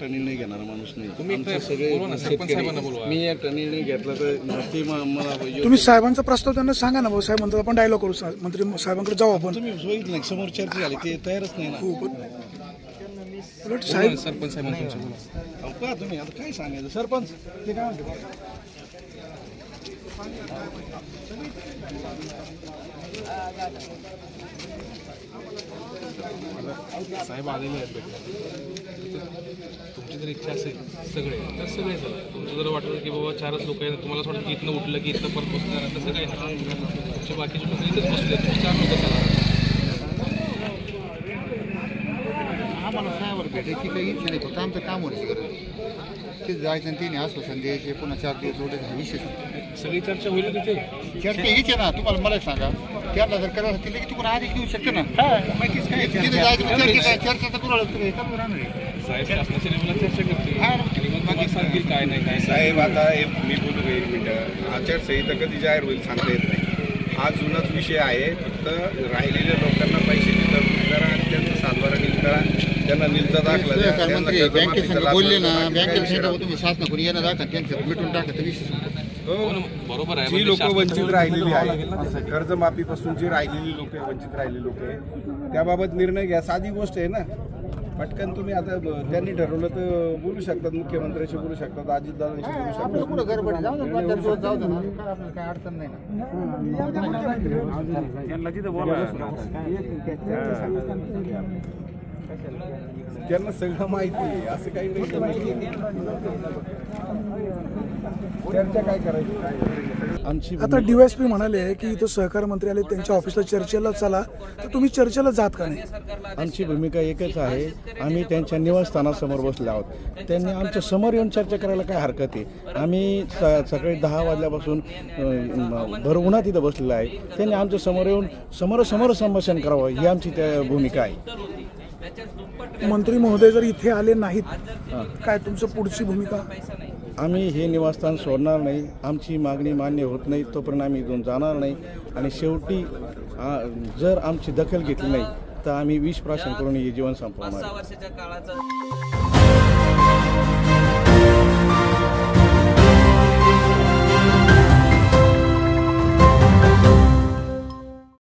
एकटा निर्णय घेणारा माणूस नाही. तुम्ही आमचे सगळे शेतकरी, मी एकटा निर्णय घेतला तर ते मला तुम्ही साहेबांचा प्रस्ताव त्यांना सांगा ना भाऊ. साहेब म्हणतात आपण डायलॉग करू, मंत्री साहेबांकडे जाऊ आपण. तुम्ही बघितलं नाही समोर चर्चा झाली ते तयारच नाही ना. उलट साहेब सरपंच साहेबांना का तुम्ही आता काय सांगायचं सरपंच ते काय म्हणते साहेब आलेले आहेत तुमची जर इच्छा असेल सगळे तर सगळे चला. तुमचं जर वाटलं की बाबा 4च लोक आहेत तुम्हाला असं वाटतं की इथनं उठलं की इथं परत बसणार तसं काही नाही. तुमचे बाकीचे लोक इथंच बसले 4 लोक चला. आम्हाला साहेबांवर भेटायची काही इच्छा नाही, फक्त आमचं काम होण्याची गरज. ते जायचं आणि तिने आश्वासन द्यायचे पुन्हा 4 दिवस रोडायचा विषय सगळी चर्चा होईल तिथे. चर्चा हीच आहे ना. तुम्हाला मला सांगा त्याला जर करायला की लगेच तुम्हाला आधी घेऊ शकतो ना. तिथे जायचं चर्चा तर कुणाला चालू राहणार आहे. साहेब शासनाच्या लेवलला चर्चा करतील आणि मग मला सांगतील काय नाही काय. साहेब आता मी बोलू 1 मिनिटं. आचारसंहिता कधी जाहीर होईल सांगता येत नाही. हा जुनाच विषय आहे. फक्त राहिलेल्या लोकांना पैशाची तरतूद करा आणि त्यांचा सातबारा नील करा, त्यांना नीलचा दाखला द्या. बँकेत बोलले ना, बँकेत तुम्ही शासनाकडून येणं दाखवा, त्यांचं मिटून टाका तर विषय. बरोबर आहे. जी लोक वंचित राहिलेली आहे, कर्जमाफीपासून जी राहिलेली लोक आहे, वंचित राहिलेली लोक आहे, त्याबाबत निर्णय घ्या. साधी गोष्ट आहे ना. पटकन तुम्ही आता त्यांनी ठरवलं तर बोलू शकतात, मुख्यमंत्र्यांशी बोलू शकतात, अजितदादांशी बोलू शकतात. कुठं गडबड जाऊ दे, 4 दिवस जाऊ दे ना, काय आपल्याला काय अडचण नाही त्यांना सगळं माहिती आहे. असं काही नाही. चर्चा काय करायची आमची आता DYSP म्हणाले की इथं सहकार मंत्री आले त्यांच्या ऑफिसला चर्चेला चला, तर तुम्ही चर्चेला जात का नाही? आमची भूमिका एकच आहे. आम्ही त्यांच्या निवासस्थानासमोर बसले आहोत. त्यांनी आमच्या समोर येऊन चर्चा करायला काय हरकत आहे. आम्ही सकाळी 10 वाजल्यापासून भर उन्हात इथं बसलेलं आहे. त्यांनी आमच्या समोर येऊन समोरासमोर संभाषण करावं ही आमची त्या भूमिका आहे. मंत्री महोदय जर इथे आले नाहीत काय तुमचं पुढची भूमिका? आम्ही हे निवासस्थान सोडणार नाही. आमची मागणी मान्य होत नाही तोपर्यंत आम्ही इथून जाणार नाही. आणि शेवटी जर आमची दखल घेतली नाही तर आम्ही विष प्राशन करून हे जीवन संपवणार.